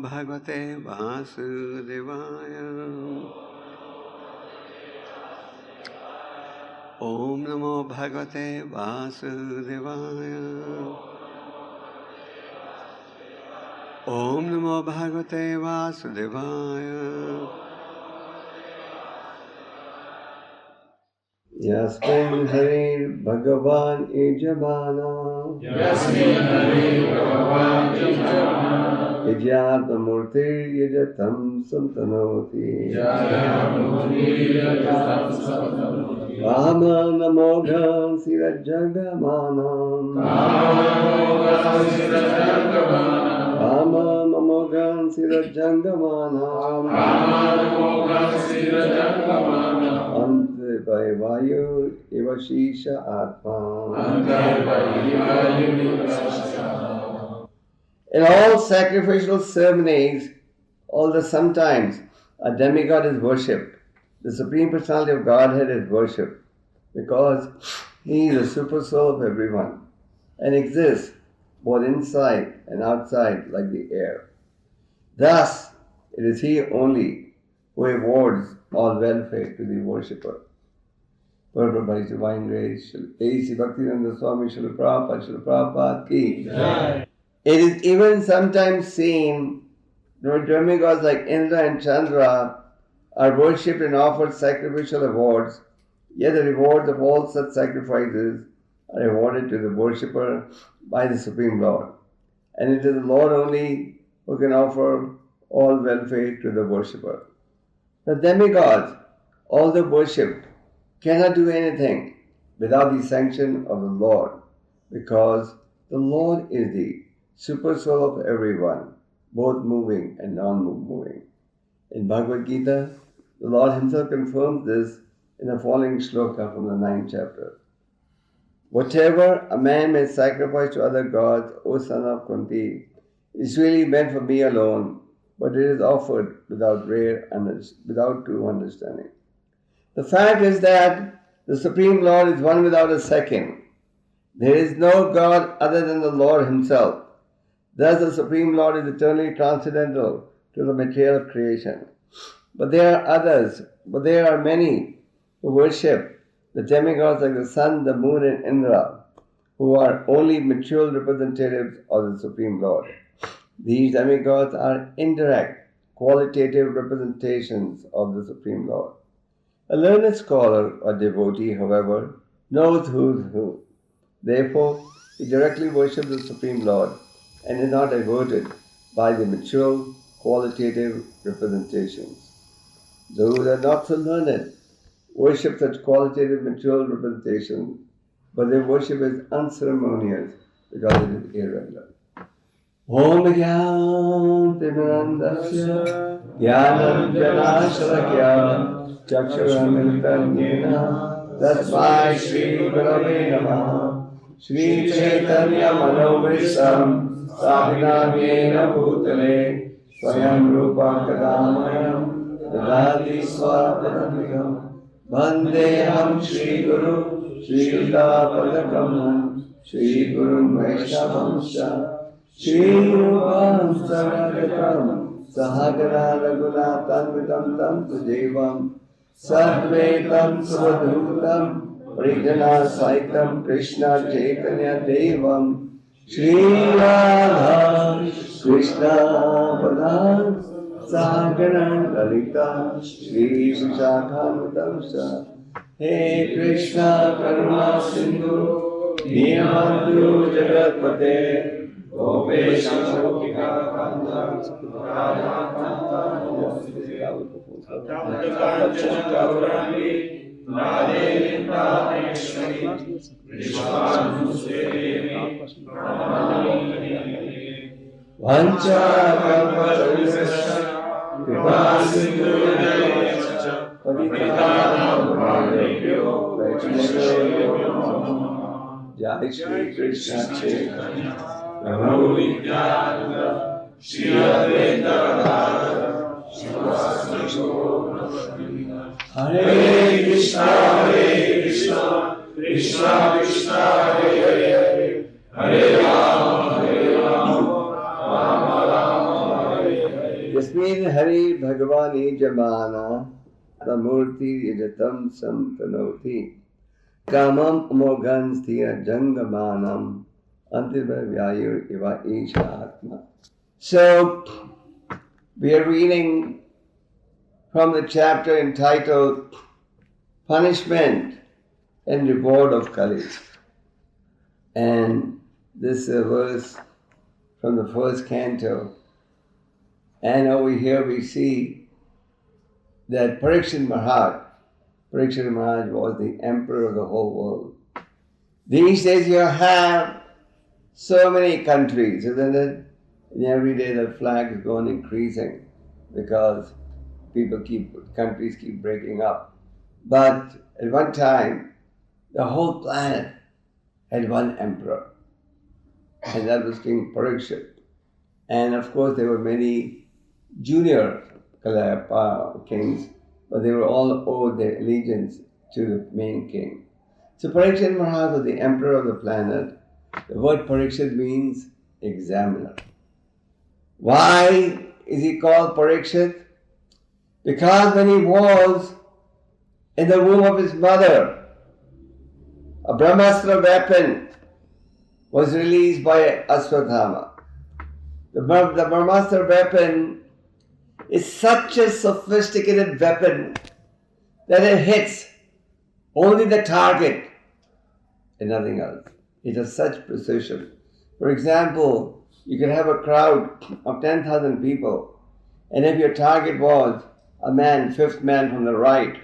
Bhagavate Vasudevaya. Om Namo Bhagavate Vasudevaya. Om Namo Bhagavate Vasudevaya. Yasmin Hari Bhagavan Ijabana. Yasmin Hari Bhagavan Ijabana. Ijyata Murti Yajatam Santanoti. Rama Namogan Sirajagamana. Rama Namogan Sirajagamana. Ante Vayu Ivashisha Atma. In all sacrificial ceremonies, although sometimes a demigod is worshipped, the Supreme Personality of Godhead is worshipped because He is the super soul of everyone and exists both inside and outside like the air. Thus, it is He only who awards all welfare to the worshipper. Purport by His Divine Grace, 𝐃𝐢𝐬𝐭𝐫𝐚𝐜𝐿 Goswami, Srila Prabhupada ki. It is even sometimes seen that demigods like Indra and Chandra are worshipped and offered sacrificial awards, yet the rewards of all such sacrifices are awarded to the worshipper by the Supreme Lord. And it is the Lord only who can offer all welfare to the worshipper. The demigods, although worshipped, cannot do anything without the sanction of the Lord, because the Lord is the super soul of everyone, both moving and non-moving. In Bhagavad Gita, the Lord Himself confirms this in the following shloka from the 9th chapter. Whatever a man may sacrifice to other gods, O son of Kunti, is really meant for me alone, but it is offered without true understanding. The fact is that the Supreme Lord is one without a second. There is no God other than the Lord Himself. Thus the Supreme Lord is eternally transcendental to the material creation. But there are many who worship the demigods like the sun, the moon and Indra, who are only material representatives of the Supreme Lord. These demigods are indirect, qualitative representations of the Supreme Lord. A learned scholar or devotee, however, knows who is who. Therefore, he directly worships the Supreme Lord and is not diverted by the material, qualitative representations. Those who are not so learned worship such qualitative material representations, but their worship is unceremonious because it is irregular. Om Jnana Timirandasya Jnanam Janashalakya Chakshuramitam Yena Tasmai Shri Gurave Namaha Shri Chaitanya Manovisam Sahina Yena Bhutale Swayam Rupa Kadamayam Dadati Swapadamikam Vandeham Shri Guru Śrīla Padakam Shri Guru Vaishnavam Shri Rupam Saragatam Sahagara Raghunatanvitam Tam Tujevam Sadvetam Svadhutam Prijana Saitam Krishna Chaitanya Devam Shri Radha Krishna Padam Sahagara Lalita Shri Vishakhanutam He Krishna Karma Sindhu Dīnabandhu Jagatpate Gopesha Gopika Kanda Radha Kanta Namaste Gaurani Radhe Vrindavaneshwari Vishwanuste Vancha Kalpatarusya Kripa Sindhu Pavitanam Bhavebhyo Vaishnavyo Jai Shri Krishna Chaitanya Prabhu Nityananda Shri Advaita Gadadhara Srivasadi Gaura Hare Krishna Krishna Krishna Hare Hare Hare Rama Rama Rama Hare Hare Hari Bhagavani Jamana Tamurti Yajatam Samtanoti Kamam Mogan Sthira Jangamanam Antivavyayur Iva Isha Atma. So, we are reading from the chapter entitled Punishment and Reward of Kali. And this is a verse from the first canto. And over here we see that Parikshit Maharaj was the emperor of the whole world. These days you have so many countries, isn't it? And every day the flag is going increasing because countries keep breaking up. But at one time, the whole planet had one emperor, and that was King Parikshit. And of course there were many junior kings, but they were all owed their allegiance to the main king. So Parikshit Maharaj was the emperor of the planet. The word Parikshit means examiner. Why is he called Parikshit? Because when he was in the womb of his mother, a Brahmastra weapon was released by Ashwatthama. The Brahmastra weapon is such a sophisticated weapon that it hits only the target and nothing else. It has such precision. For example, you can have a crowd of 10,000 people, and if your target was a man, fifth man from the right,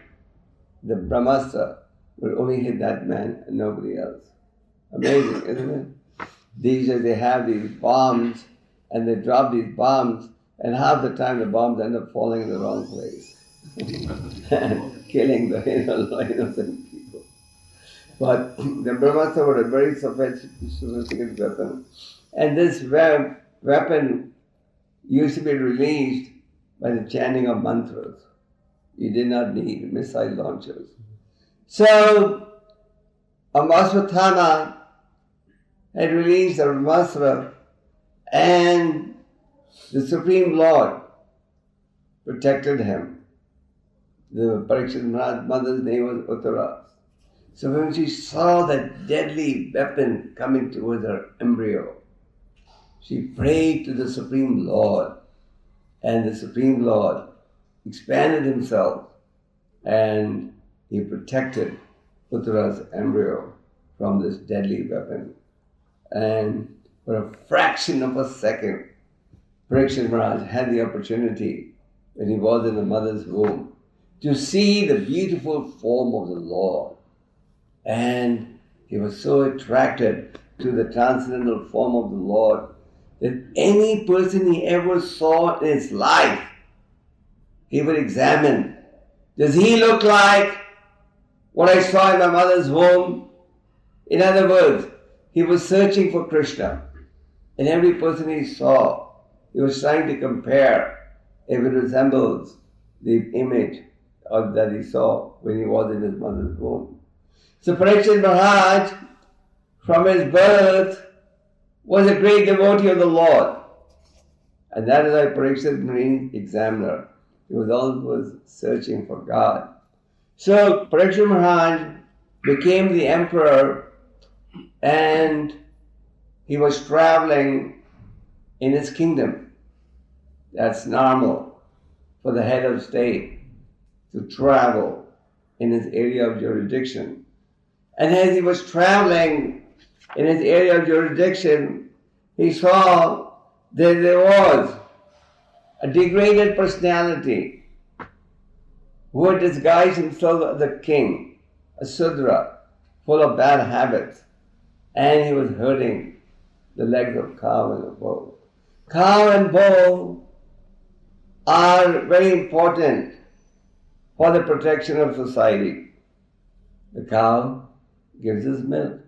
the Brahmastra would only hit that man and nobody else. Amazing, isn't it? These days they have these bombs, and they drop these bombs, and half the time the bombs end up falling in the wrong place and killing the innocent people. But the Brahmastra was a very sophisticated weapon. And this weapon used to be released by the chanting of mantras. You did not need missile launchers. So, Ashwatthama had released the Brahmastra, and the Supreme Lord protected him. The Parikshit Maharaj's mother's name was Uttara. So when she saw that deadly weapon coming towards her embryo, she prayed to the Supreme Lord, and the Supreme Lord expanded himself and he protected Uttara's embryo from this deadly weapon. And for a fraction of a second, Parikshit Maharaj had the opportunity, when he was in the mother's womb, to see the beautiful form of the Lord. And he was so attracted to the transcendental form of the Lord that any person he ever saw in his life, he would examine. Does he look like what I saw in my mother's womb? In other words, he was searching for Kṛṣṇa. And every person he saw, he was trying to compare if it resembles the image that he saw when he was in his mother's womb. So Parikshit Maharaj, from his birth, was a great devotee of the Lord. And that is why Parikshit means examiner. He was always searching for God. So Parikshit Maharaj became the emperor, and he was traveling in his kingdom. That's normal for the head of state to travel in his area of jurisdiction. And as he was traveling in his area of jurisdiction, he saw that there was a degraded personality who had disguised himself as a king, a Sudra, full of bad habits, and he was hurting the legs of cow and a bull. Cow and bull are very important for the protection of society. The cow gives us milk,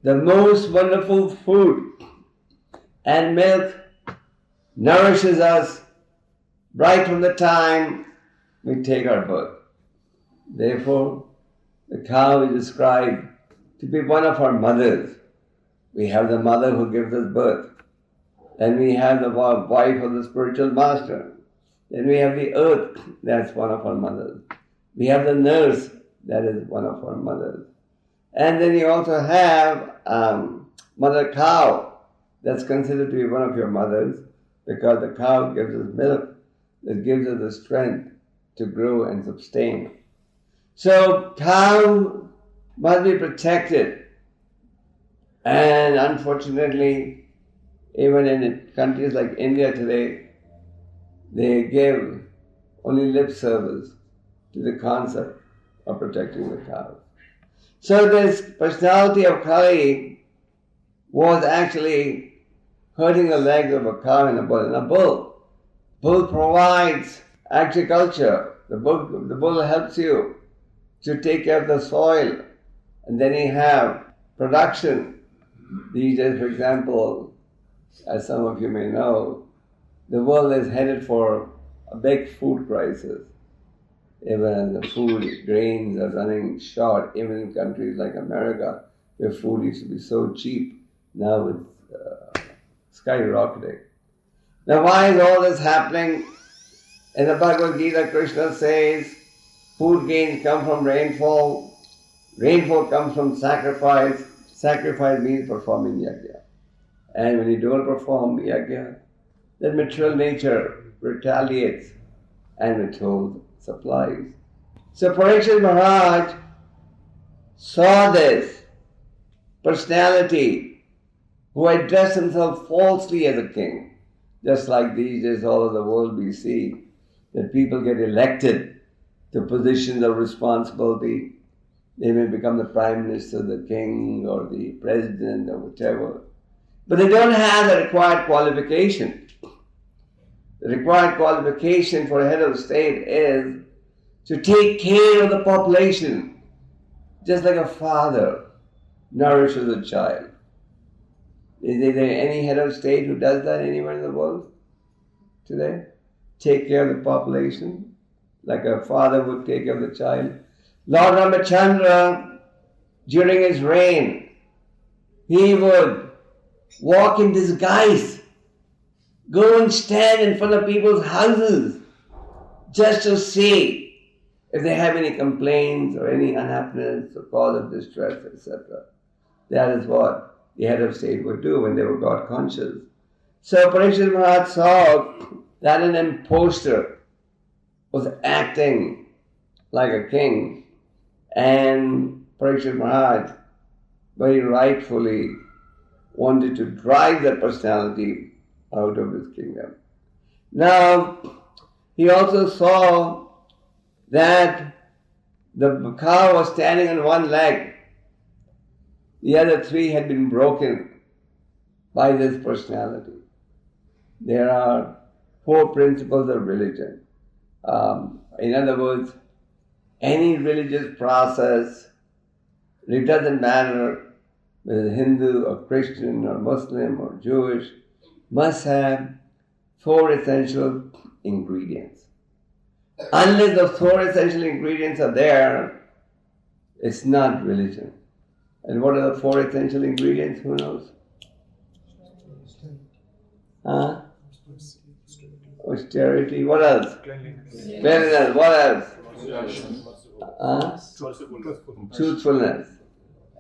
the most wonderful food, and milk nourishes us right from the time we take our birth. Therefore, the cow is described to be one of our mothers. We have the mother who gives us birth. Then we have the wife of the spiritual master. Then we have the earth, that's one of our mothers. We have the nurse, that is one of our mothers. And then you also have mother cow, that's considered to be one of your mothers, because the cow gives us milk that gives us the strength to grow and sustain. So cow must be protected. And unfortunately, even in countries like India today, they give only lip service to the concept of protecting the cows. So this personality of Kali was actually hurting the legs of a cow and a bull. And a bull provides agriculture. The bull helps you to take care of the soil. And then you have production. These days, for example, as some of you may know, the world is headed for a big food crisis. Even the food, grains are running short, even in countries like America, where food used to be so cheap, now it's skyrocketing. Now why is all this happening? In the Bhagavad Gita, Krishna says, food gains come from rainfall, rainfall comes from sacrifice, sacrifice means performing yajna. And when you don't perform yajna, then material nature retaliates and withholds supplies. So Parikshit Maharaj saw this personality who addressed himself falsely as a king. Just like these days all over the world we see that people get elected to positions of responsibility. They may become the prime minister, the king or the president or whatever. But they don't have the required qualification. The required qualification for a head of state is to take care of the population, just like a father nourishes a child. Is there any head of state who does that anywhere in the world today? Take care of the population, like a father would take care of the child. Lord Ramachandra, during his reign, he would walk in disguise, go and stand in front of people's houses just to see if they have any complaints or any unhappiness or cause of distress, etc. That is what the head of state would do when they were God conscious. So Parikshit Maharaj saw that an impostor was acting like a king, and Parikshit Maharaj very rightfully wanted to drive that personality out of his kingdom. Now, he also saw that the cow was standing on one leg. The other three had been broken by this personality. There are 4 principles of religion. In other words, any religious process, it doesn't matter whether it's Hindu or Christian or Muslim or Jewish, must have 4 essential ingredients. Unless those 4 essential ingredients are there, it's not religion. And what are the 4 essential ingredients? Who knows? Austerity. What else? Cleanliness. What else? Truthfulness.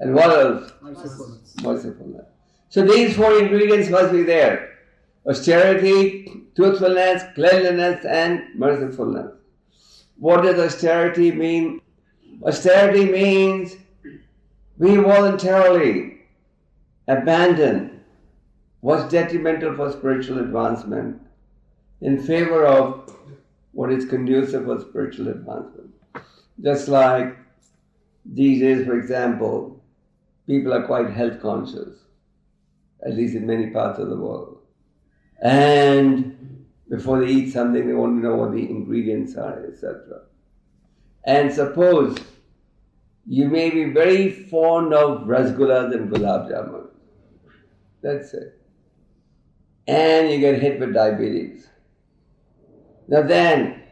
And what else? Mercifulness. So these 4 ingredients must be there. Austerity, truthfulness, cleanliness, and mercifulness. What does austerity mean? Austerity means we voluntarily abandon what's detrimental for spiritual advancement in favor of what is conducive for spiritual advancement. Just like these days, for example, people are quite health conscious, at least in many parts of the world. And before they eat something, they want to know what the ingredients are, etc. And suppose you may be very fond of rasgullas and gulab jamun. That's it. And you get hit with diabetes. Now then,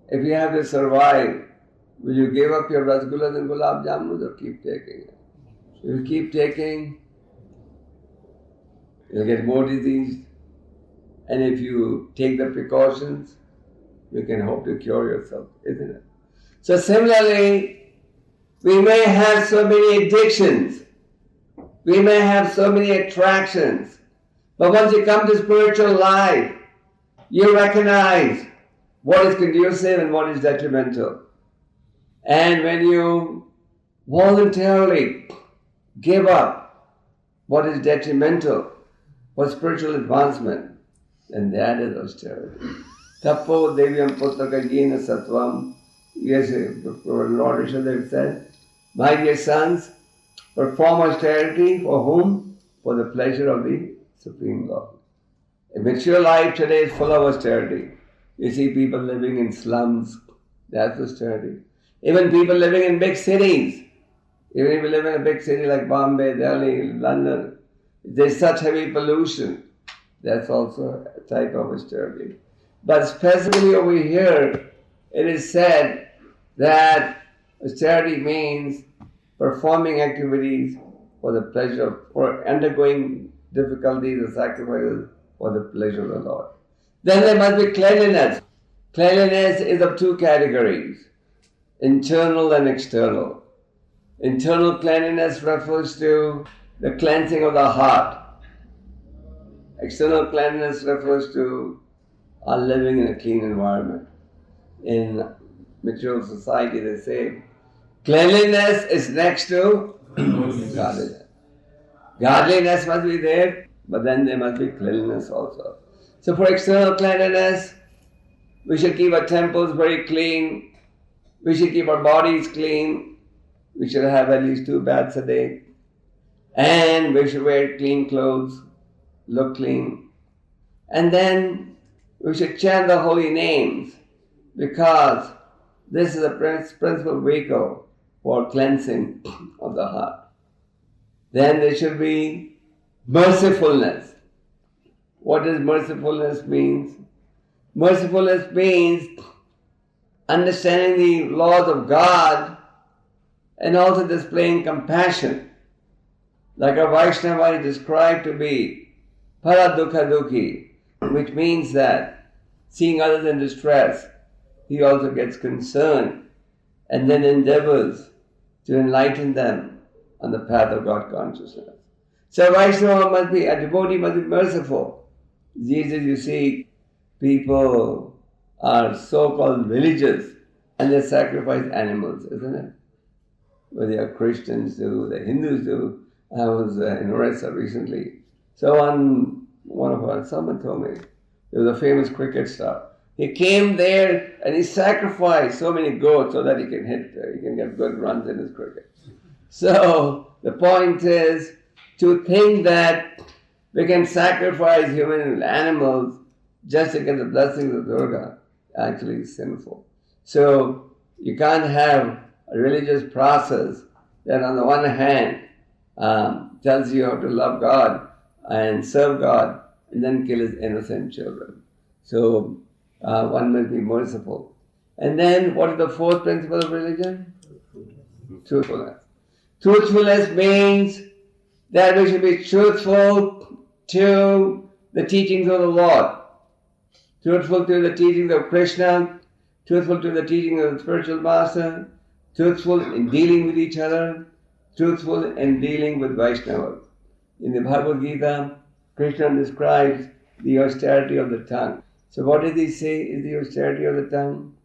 if you have to survive, will you give up your rasgullas and gulab jamun or keep taking it? If you keep taking, you'll get more disease. And if you take the precautions, you can hope to cure yourself, isn't it? So similarly, we may have so many addictions, we may have so many attractions, but once you come to spiritual life, you recognize what is conducive and what is detrimental. And when you voluntarily give up what is detrimental for spiritual advancement, then that is austerity. Tapo devyam putakajina sattvam. Yes, Lord Rishabdev said, my dear sons, perform austerity for whom? For the pleasure of the Supreme Lord. A mature life today is full of austerity. You see people living in slums, that's austerity. Even people living in big cities, even if you live in a big city like Bombay, Delhi, London, there's such heavy pollution, that's also a type of austerity. But specifically over here, it is said that austerity means performing activities for the pleasure, for undergoing difficulties or sacrifices for the pleasure of the Lord. Then there must be cleanliness. Cleanliness is of two categories, internal and external. Internal cleanliness refers to the cleansing of the heart. External cleanliness refers to our living in a clean environment. In material society, they say, cleanliness is next to godliness. Godliness must be there, but then there must be cleanliness also. So for external cleanliness, we should keep our temples very clean, we should keep our bodies clean, we should have at least 2 baths a day, and we should wear clean clothes, look clean. And then we should chant the holy names, because this is a principal vehicle for cleansing of the heart. Then there should be mercifulness. What does mercifulness mean? Mercifulness means understanding the laws of God and also displaying compassion. Like a Vaishnava is described to be paradukha dukhi, which means that seeing others in distress, he also gets concerned and then endeavors to enlighten them on the path of God consciousness. So a Vaishnava must be, a devotee must be merciful. These days you see people are so-called religious and they sacrifice animals, isn't it? Whether Christians do, the Hindus do. I was in Orissa recently. So someone told me, there was a famous cricket star. He came there and he sacrificed so many goats so that he can get good runs in his cricket. So the point is to think that we can sacrifice human animals just to get the blessings of Durga actually is sinful. So you can't have a religious process that on the one hand tells you how to love God and serve God and then kill his innocent children. So one must be merciful. And then what is the fourth principle of religion? Truthfulness. Truthfulness means that we should be truthful to the teachings of the Lord, truthful to the teachings of Krishna, truthful to the teachings of the spiritual master, truthful in dealing with each other, truthful in dealing with Vaishnavas. In the Bhagavad Gita, Krishna describes the austerity of the tongue. So what does he say is the austerity of the tongue?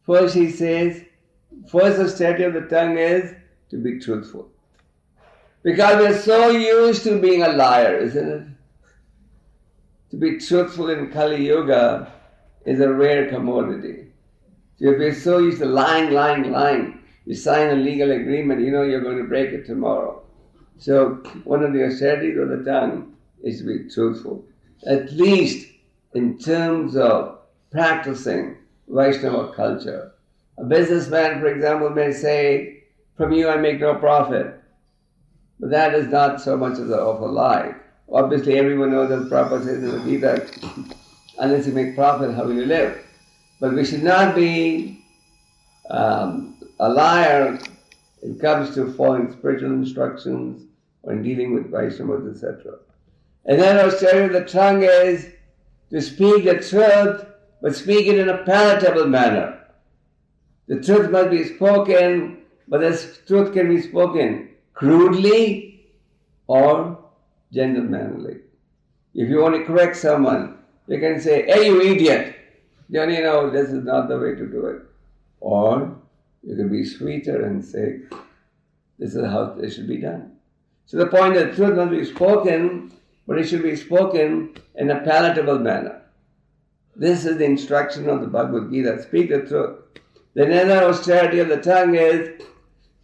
First he says, first austerity of the tongue is to be truthful. Because we're so used to being a liar, isn't it? To be truthful in Kali Yuga is a rare commodity. So if you're so used to lying, you sign a legal agreement, you know you're going to break it tomorrow. So one of the austerities of the tongue is to be truthful. At least in terms of practicing Vaishnava culture. A businessman, for example, may say, from you I make no profit. But that is not so much of a lie. Obviously everyone knows that Prabhupada says in the Gita, unless you make profit, how will you live? But we should not be a liar when it comes to following spiritual instructions or in dealing with Vaishnavas, etc. And then austerity of the tongue is to speak the truth, but speak it in a palatable manner. The truth must be spoken, but this truth can be spoken crudely or gentlemanly. If you want to correct someone, you can say, "Hey, you idiot! Don't you know this is not the way to do it?" Or you can be sweeter and say, "This is how it should be done." So the point is, the truth must be spoken, but it should be spoken in a palatable manner. This is the instruction of the Bhagavad Gita. Speak the truth. The another austerity of the tongue is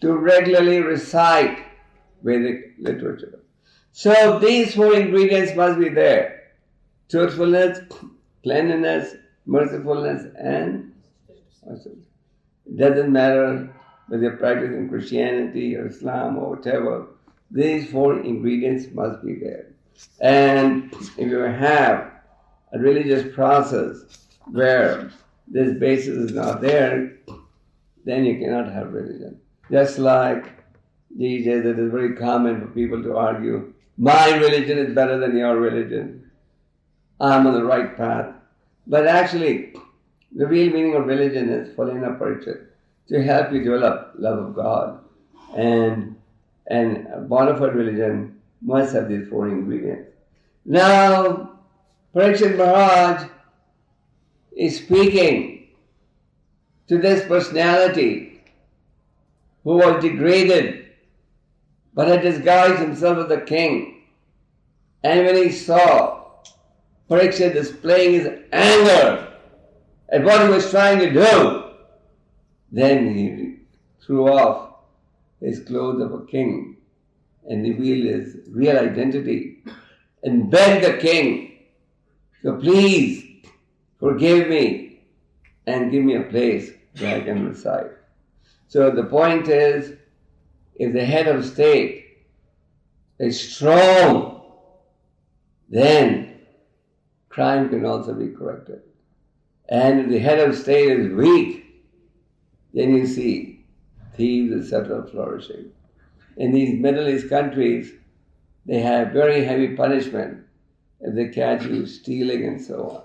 to regularly recite Vedic literature. So these four ingredients must be there: truthfulness, cleanliness, mercifulness, and it doesn't matter whether you're practicing Christianity or Islam or whatever, these four ingredients must be there. And if you have a religious process where this basis is not there, then you cannot have religion. Just like these days it is very common for people to argue, my religion is better than your religion. I'm on the right path. But actually, the real meaning of religion is phalena parichet, to help you develop love of God. And a bona fide religion must have these four ingredients. Now, Parikshit Maharaj is speaking to this personality who was degraded but had disguised himself as a king. And when he saw Parikshit displaying his anger at what he was trying to do, then he threw off his clothes of a king and revealed his real identity and begged the king, "So please forgive me and give me a place where I can reside." So the point is, if the head of state is strong, then crime can also be corrected. And if the head of state is weak, then you see thieves, etc. flourishing. In these Middle East countries, they have very heavy punishment if they catch you stealing and so on.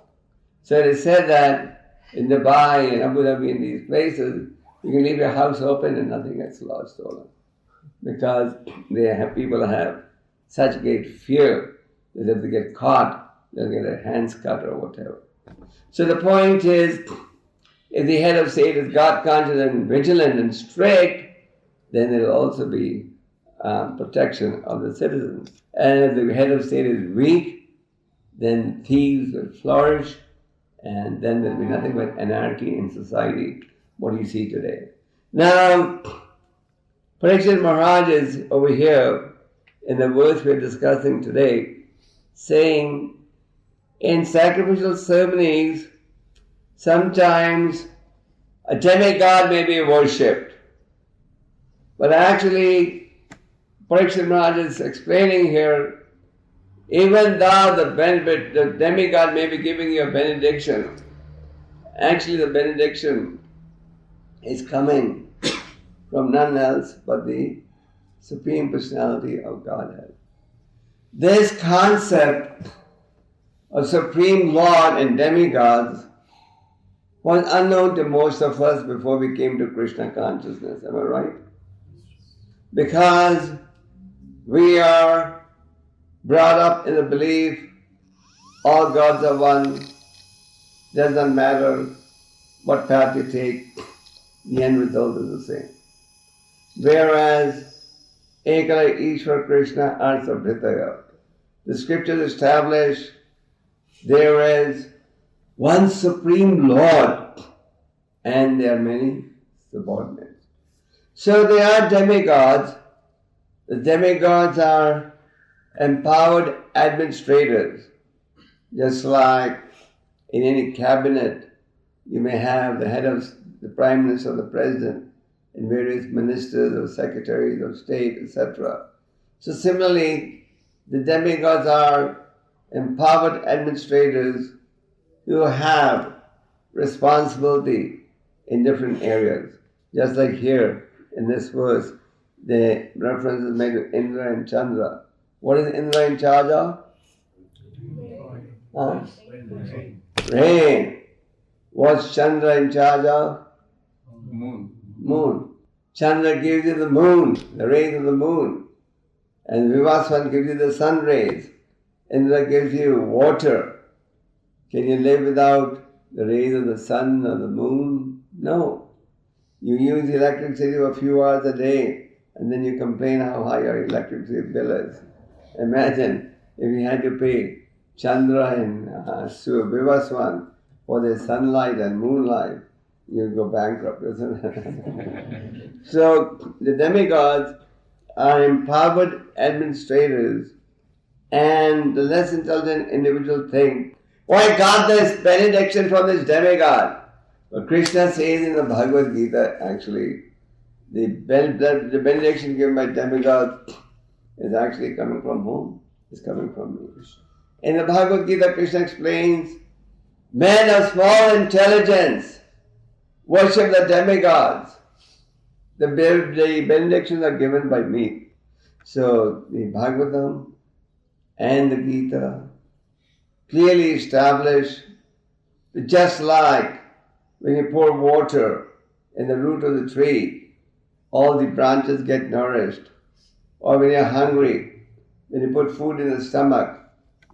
So it is said that in Dubai and Abu Dhabi, in these places, you can leave your house open and nothing gets lost, stolen. Because people have such great fear that if they get caught, they'll get their hands cut or whatever. So the point is, if the head of state is God-conscious and vigilant and strict, then there will also be protection of the citizens. And if the head of state is weak, then thieves will flourish, and then there will be nothing but anarchy in society, what you see today. Now, Parikshit Maharaj is over here in the verse we're discussing today, saying, in sacrificial ceremonies, sometimes a demigod may be worshipped. But actually, Parikshit Maharaj is explaining here, even though the demigod may be giving you a benediction, actually the benediction is coming from none else but the Supreme Personality of Godhead. This concept of Supreme Lord and demigods was unknown to most of us before we came to Krishna consciousness. Am I right? Because we are brought up in the belief all gods are one, doesn't matter what path you take, the end result is the same. Whereas 𝐃𝐢𝐬𝐭𝐫𝐚𝐜𝐿 Ishvara the scriptures establish there is one Supreme Lord and there are many subordinates. So they are demigods. The demigods are empowered administrators. Just like in any cabinet, you may have the head of the Prime Minister or the President and various ministers or secretaries of state, etc. So similarly, the demigods are empowered administrators who have responsibility in different areas. Just like here in this verse, the reference is made to Indra and Chandra. What is Indra in charge of? Rain. What's Chandra in charge of? Moon. Chandra gives you the moon, the rays of the moon. And Vivaswan gives you the sun rays. Indra gives you water. Can you live without the rays of the sun or the moon? No. You use electricity for a few hours a day and then you complain how high your electricity bill is. Imagine if you had to pay Chandra and Vivaswan for their sunlight and moonlight, you'd go bankrupt, isn't it? So the demigods are empowered administrators, and the less intelligent individual think, "Oh, I got this benediction from this demigod." But Krishna says in the Bhagavad Gita, actually, the benediction given by demigods is actually coming from whom? It's coming from me. In the Bhagavad Gita, Krishna explains, men of small intelligence worship the demigods. The benedictions are given by me. So the Bhagavatam and the Gita clearly establish that just like when you pour water in the root of the tree, all the branches get nourished. Or when you're hungry, when you put food in the stomach,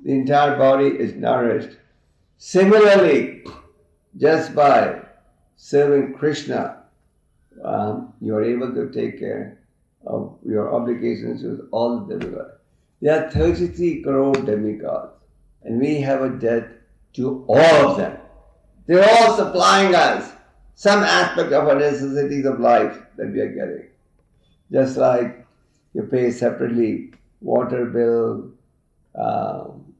the entire body is nourished. Similarly, just by serving Krishna, you are able to take care of your obligations with all the demigods. There are 33 crore demigods, and we have a debt to all of them. They're all supplying us some aspect of our necessities of life that we are getting. Just like you pay separately water bill,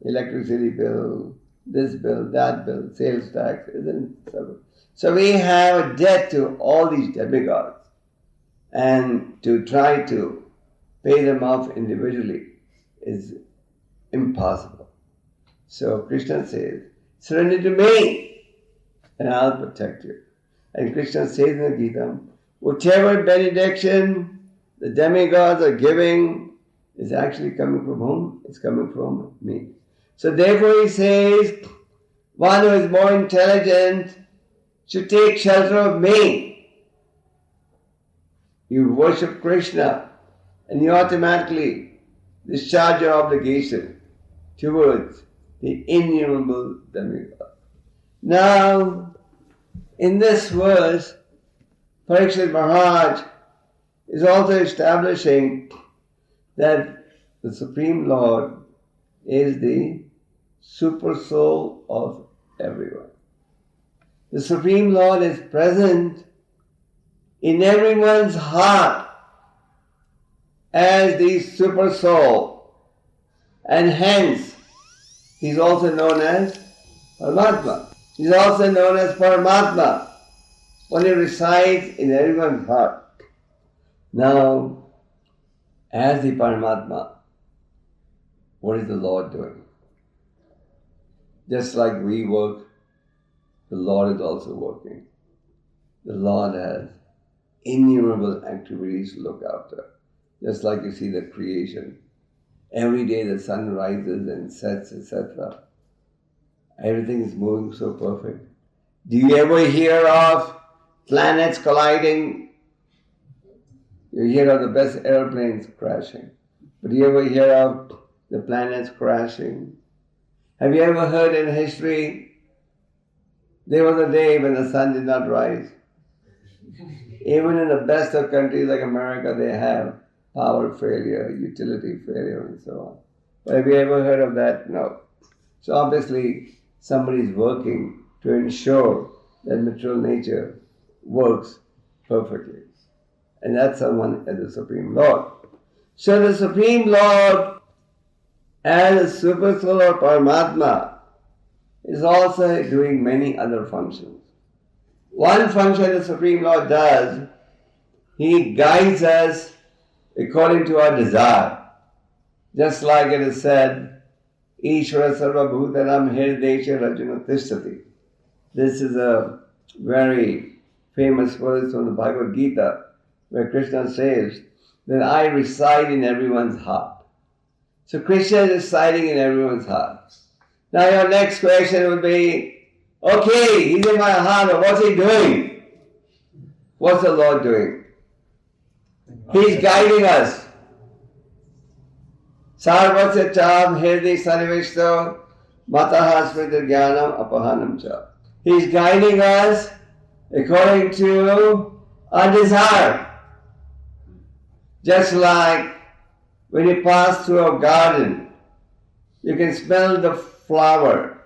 electricity bill, this bill, that bill, sales tax, isn't it? So we have a debt to all these demigods, and to try to pay them off individually is impossible. So Krishna says, surrender to me and I'll protect you. And Krishna says in the Gita, whichever benediction the demigods are giving is actually coming from whom? It's coming from me. So therefore he says, one who is more intelligent should take shelter of me. You worship Krishna and you automatically discharge your obligation towards the innumerable demigods. Now, in this verse, Parikshit Maharaj is also establishing that the Supreme Lord is the super soul of everyone. The Supreme Lord is present in everyone's heart as the super soul, and hence he is also known as Paramatma. He is also known as Paramatma when he resides in everyone's heart. Now, as the Paramatma, what is the Lord doing? Just like we work, the Lord is also working. The Lord has innumerable activities to look after. Just like you see the creation. Every day the sun rises and sets, etc. Everything is moving so perfect. Do you ever hear of planets colliding? You hear of the best airplanes crashing. But do you ever hear of the planets crashing? Have you ever heard in history, there was a day when the sun did not rise? Even in the best of countries like America, they have power failure, utility failure, and so on. But have you ever heard of that? No. So obviously, somebody is working to ensure that material nature works perfectly. And that someone is the Supreme Lord. So the Supreme Lord, as a super soul or Paramatma, is also doing many other functions. One function the Supreme Lord does, he guides us according to our desire. Just like it is said, Ishvara sarva bhutanam hirdesha rajuna tishtati. This is a very famous verse from the Bhagavad Gita, where Krishna says that I reside in everyone's heart. So Krishna is residing in everyone's heart. Now your next question would be, Okay, he's in my heart, but what's he doing? What's the Lord doing? He's guiding us. Sarvasyatam hirdi sanivishto mataha smriti jnanam apahanam cha. He's guiding us according to our desire. Just like when you pass through a garden, you can smell the flower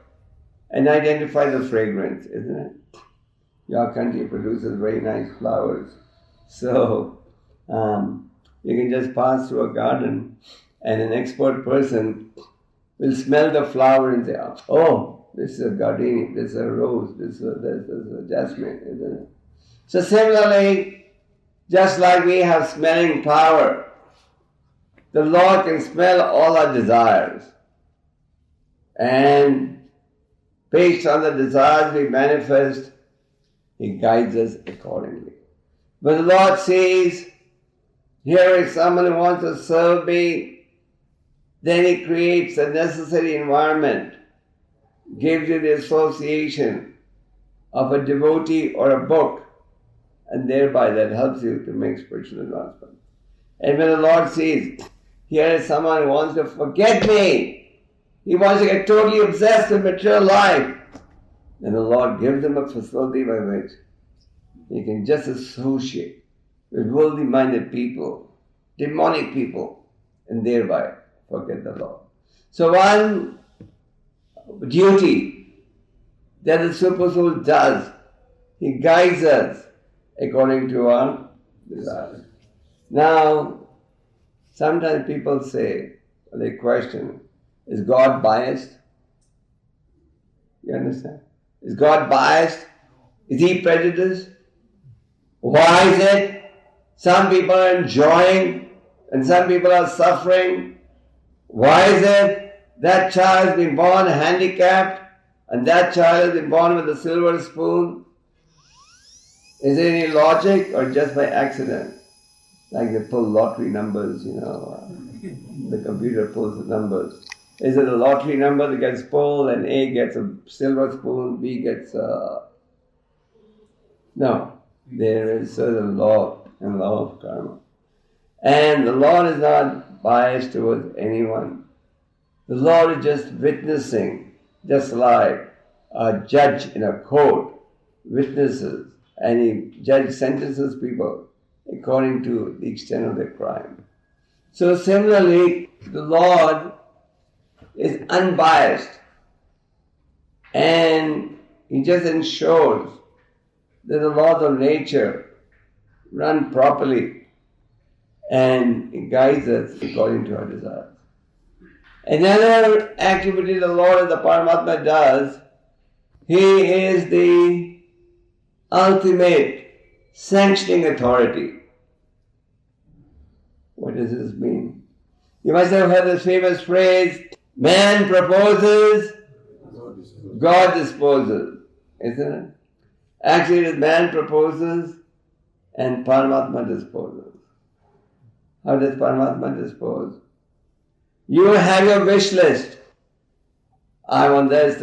and identify the fragrance, isn't it? Your country produces very nice flowers. So, you can just pass through a garden and an expert person will smell the flower and say, oh, this is a gardenia, this is a rose, this is a jasmine, isn't it? So similarly, just like we have smelling power, the Lord can smell all our desires. And based on the desires we manifest, He guides us accordingly. When the Lord sees, here is someone who wants to serve me, then He creates the necessary environment, gives you the association of a devotee or a book, and thereby that helps you to make spiritual advancement. And when the Lord sees, here is someone who wants to forget me, he wants to get totally obsessed with material life, then the Lord gives him a facility by which he can just associate with worldly-minded people, demonic people, and thereby forget the Lord. So one duty that the Super Soul does, he guides us according to our desires. Now, sometimes people say, or they question, is God biased? You understand? Is God biased? Is He prejudiced? Why is it some people are enjoying and some people are suffering? Why is it that child has been born handicapped and that child has been born with a silver spoon? Is there any logic or just by accident? Like they pull lottery numbers, the computer pulls the numbers. Is it a lottery number that gets pulled and A gets a silver spoon, B gets a... No, there is a law and law of karma. And the Lord is not biased towards anyone. The Lord is just witnessing, just like a judge in a court witnesses and he judge sentences people according to the extent of their crime. So similarly, the Lord is unbiased and He just ensures that the laws of nature run properly and He guides us according to our desires. Another activity the Lord and the Paramatma does, He is the ultimate sanctioning authority. What does this mean? You must have heard this famous phrase, man proposes, God disposes, isn't it? Actually, it is man proposes and Paramatma disposes. How does Paramatma dispose? You have your wish list. I want this.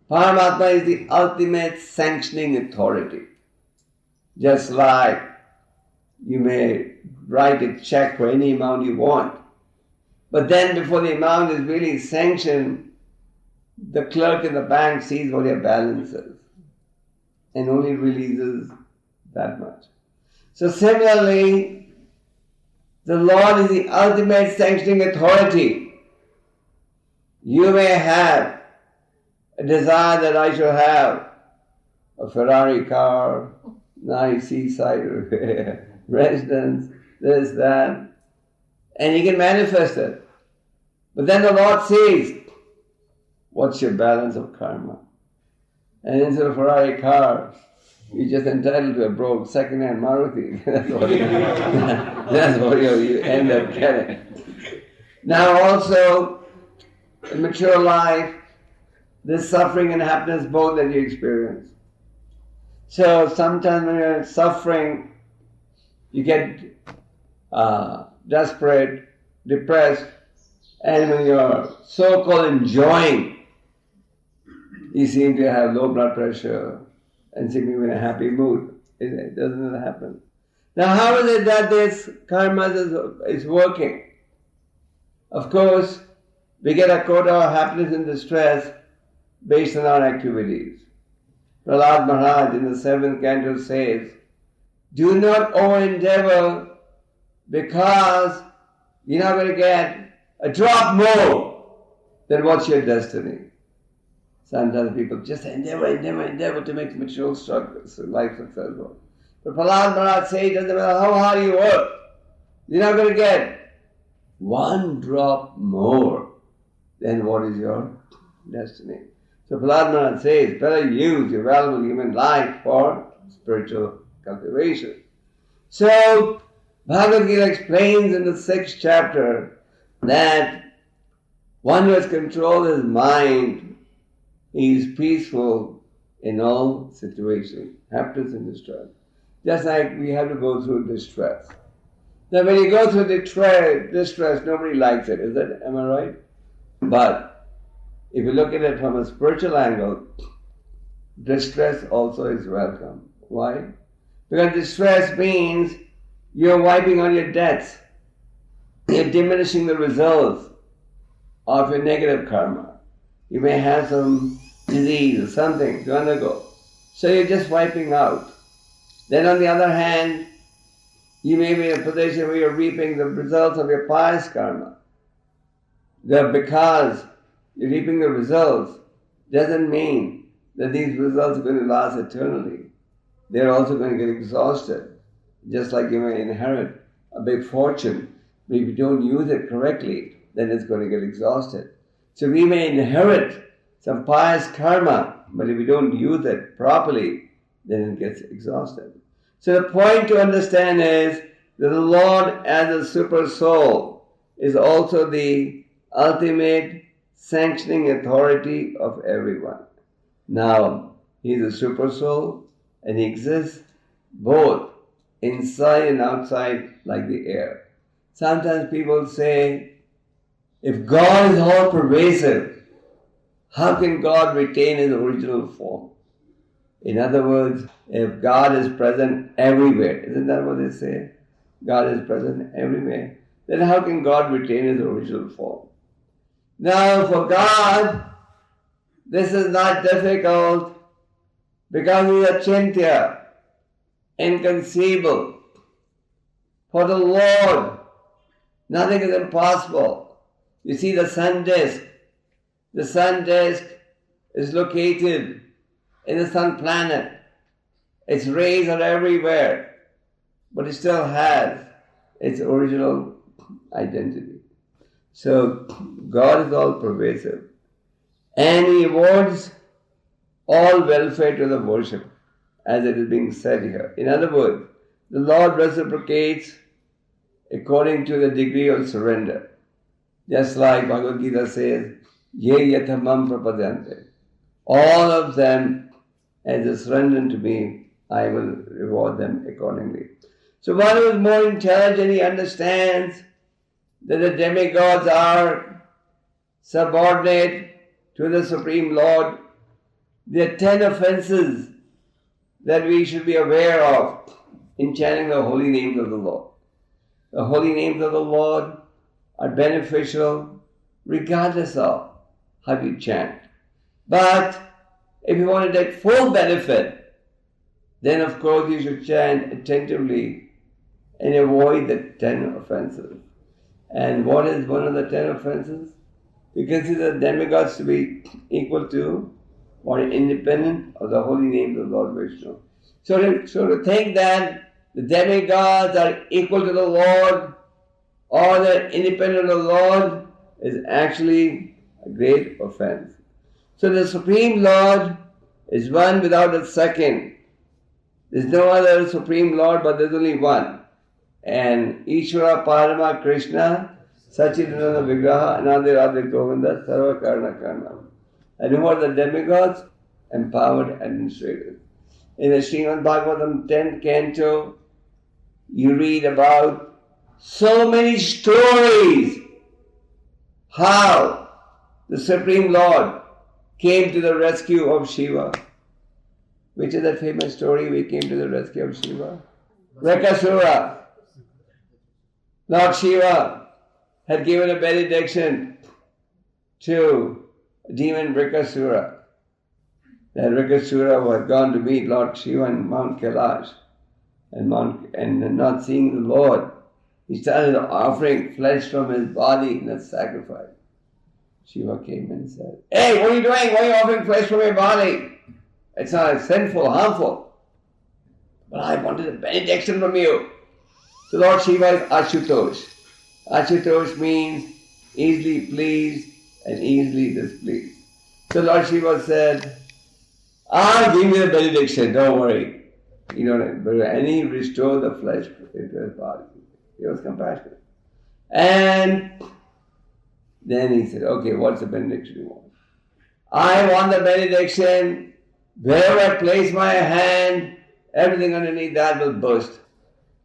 Paramatma is the ultimate sanctioning authority. Just like you may write a check for any amount you want, but then before the amount is really sanctioned, the clerk in the bank sees what your balance is and only releases that much. So similarly, the Lord is the ultimate sanctioning authority. You may have a desire that I shall have a Ferrari car, nice seaside residence, this, that, and you can manifest it. But then the Lord says, what's your balance of karma? And instead of a Ferrari car, you're just entitled to a broke second-hand Maruti. That's what you end up getting. Now also, in mature life, there's suffering and happiness both that you experience. So sometimes when you're suffering, you get desperate, depressed, and when you're so-called enjoying, you seem to have low blood pressure and seem to be in a happy mood. It doesn't happen. Now, how is it that this karma is working? Of course, we get a quota of happiness and distress based on our activities. Prahlad Maharaj in the 7th canto says, do not over-endeavor because you're not going to get a drop more than what's your destiny. Sometimes people just endeavor to make material life successful. But Prahlad Maharaj says, it doesn't matter how hard you work, you're not going to get one drop more than what is your destiny. So Prahlad Maharaj says, better use your valuable human life for spiritual cultivation. So, Bhagavad Gita explains in the 6th chapter that one who has controlled his mind, he is peaceful in all situations, happiness and distress. Just like we have to go through distress. Now when you go through distress, nobody likes it, is it? Am I right? But if you look at it from a spiritual angle, distress also is welcome. Why? Because distress means you're wiping out your debts. You're diminishing the results of your negative karma. You may have some disease or something to undergo. So you're just wiping out. Then on the other hand, you may be in a position where you're reaping the results of your pious karma. Because you're reaping the results doesn't mean that these results are going to last eternally. They're also going to get exhausted. Just like you may inherit a big fortune, but if you don't use it correctly, then it's going to get exhausted. So we may inherit some pious karma, but if we don't use it properly, then it gets exhausted. So the point to understand is that the Lord as a super soul is also the ultimate sanctioning authority of everyone. Now, He is a super soul and He exists both inside and outside like the air. Sometimes people say, if God is all pervasive, how can God retain His original form? In other words, if God is present everywhere, isn't that what they say? God is present everywhere. Then how can God retain His original form? Now for God, this is not difficult because He is achintya, inconceivable. For the Lord, nothing is impossible. You see the sun disk. The sun disk is located in the sun planet. Its rays are everywhere, but it still has its original identity. So God is all pervasive, and He awards all welfare to the worship, as it is being said here. In other words, the Lord reciprocates according to the degree of surrender. Just like Bhagavad Gita says, Ye yathamam prapadante. All of them, as they surrender to me, I will reward them accordingly. So one who is more intelligent, he understands that the demigods are subordinate to the Supreme Lord. There are 10 offenses that we should be aware of in chanting the holy names of the Lord. The holy names of the Lord are beneficial regardless of how you chant. But if you want to take full benefit, then of course you should chant attentively and avoid the 10 offenses. And what is one of the 10 offenses? You consider demigods to be equal to or independent of the holy names of Lord Vishnu. So to think that the demigods are equal to the Lord or they're independent of the Lord is actually a great offense. So the Supreme Lord is one without a second. There's no other Supreme Lord, but there's only one. And Ishvara Parama Kṛṣṇa Sachidananda Vigraha Anandiradir Govinda Sarva Karna Karna. And who are the demigods? Empowered administrators. In the Srimad Bhagavatam 10th canto, you read about so many stories how the Supreme Lord came to the rescue of Shiva. Which is that famous story, we came to the rescue of Shiva? Rakasura. Lord Shiva had given a benediction to demon Rakasura. That Rakasura had gone to meet Lord Shiva on Mount Kailash and not seeing the Lord, he started offering flesh from his body in a sacrifice. Shiva came and said, "Hey, what are you doing? Why are you offering flesh from your body? It's not sinful, harmful. But I wanted a benediction from you." So Lord Shiva is Ashutosh. Ashutosh means easily pleased and easily displeased. So Lord Shiva said, "I'll give you the benediction, don't worry." And he restored the flesh into his body. He was compassionate. And then he said, "Okay, what's the benediction you want?" "I want the benediction, wherever I place my hand, everything underneath that will burst."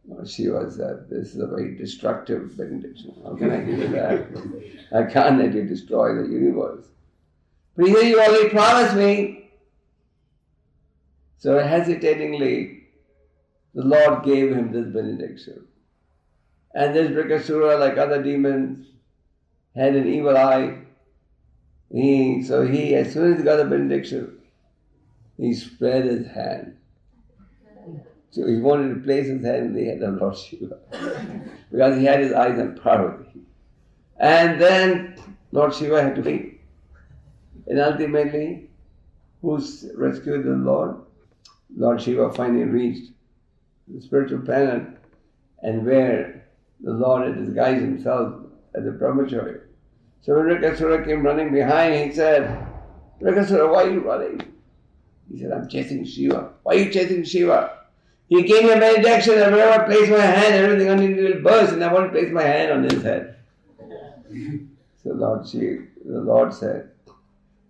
Well, Shiva said, "This is a very destructive benediction. How can I give you that? I can't let you destroy the universe." But he said, "You already promised me." So hesitatingly, the Lord gave him this benediction. And this Rakasura, like other demons, had an evil eye. So as soon as he got the benediction, he spread his hand. So he wanted to place his hand in the head of Lord Shiva, because he had his eyes on Parvati. And then Lord Shiva had to flee. And ultimately, who rescued the Lord? Lord Shiva finally reached the spiritual planet, and where the Lord had disguised himself as a brahmachari. So when Rakasura came running behind, he said, "Rakasura, why are you running?" He said, "I'm chasing Shiva." "Why are you chasing Shiva?" "He gave me a benediction that wherever I place my hand, everything underneath will burst, and I want to place my hand on his head." So the Lord said,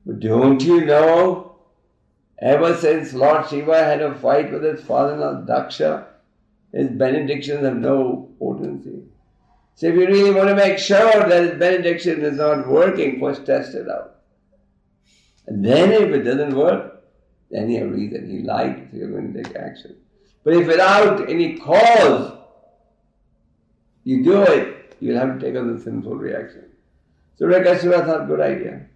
"But don't you know, ever since Lord Shiva had a fight with his father-in-law Daksha, his benedictions have no potency. So if you really want to make sure that his benediction is not working, first test it out. And then if it doesn't work, then you have reason. He lied, so you're going to take action. But if without any cause you do it, you'll have to take on the sinful reaction." So Rakasura thought, good idea.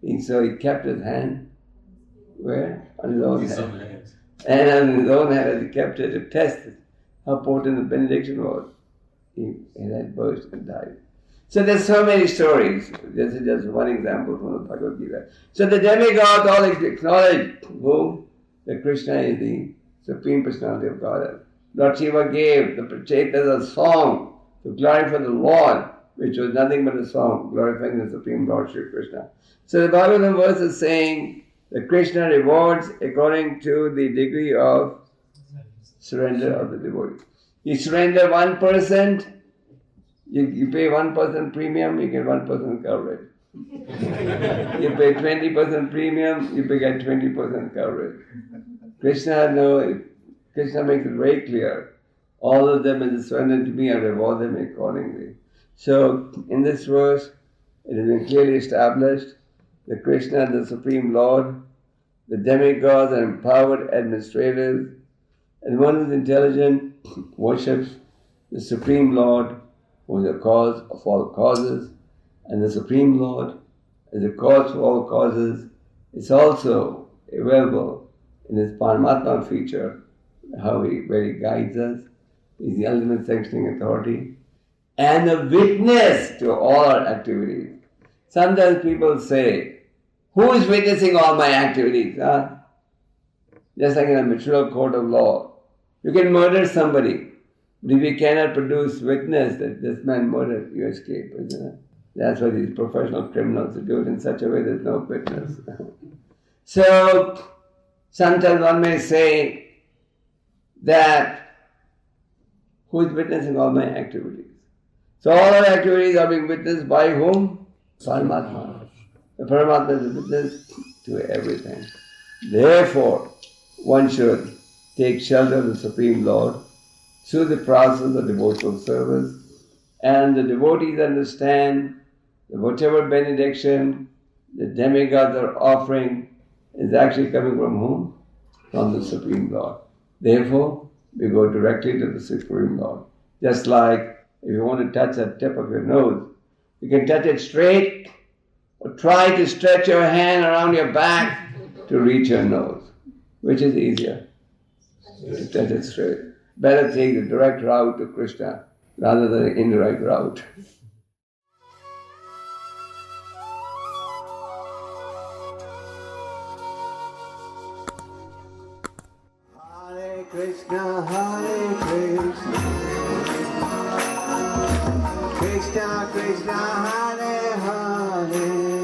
And so he kept his hand where? On his own hand. And on his own hand, as he kept it to test how potent the benediction was, he had burst and died. So there's so many stories. This is just one example from the Bhagavad Gita. So the demigods all acknowledge whom? That Krishna is the Supreme Personality of Godhead. Lord Shiva gave the Prachetas a song to glorify the Lord, which was nothing but a song glorifying the Supreme Lord Sri Krishna. So the Bhagavatam verse is saying that Krishna rewards according to the degree of surrender of the devotee. You surrender 1%, you pay 1% premium, you get 1% coverage. You pay 20% premium, you get 20% coverage. Krishna makes it very clear. All of them is surrendered to me, I reward them accordingly. So in this verse, it has been clearly established that Krishna, the Supreme Lord, the demigods are empowered administrators, and one who is intelligent worships the Supreme Lord, who is the cause of all causes, and the Supreme Lord is the cause of all causes. It's also available in his Paramatma feature, where he guides us. He's the ultimate sanctioning authority and a witness to all our activities. Sometimes people say, who is witnessing all my activities? Just like in a mature court of law. You can murder somebody, but if you cannot produce witness that this man murdered, you escape, isn't it? That's why these professional criminals do it in such a way there's no witness. So, sometimes one may say that who is witnessing all my activities? So all our activities are being witnessed by whom? Paramatma. The Paramatma is a witness to everything. Therefore, one should take shelter of the Supreme Lord through the process of devotional service, and the devotees understand that whatever benediction the demigods are offering is actually coming from whom? From the Supreme Lord. Therefore, we go directly to the Supreme Lord. Just like if you want to touch the tip of your nose, you can touch it straight or try to stretch your hand around your back to reach your nose. Which is easier? To touch it straight. Better take the direct route to Krishna rather than the indirect route. Hare Krishna, Hare Krishna, Krishna Krishna, Hare Hare,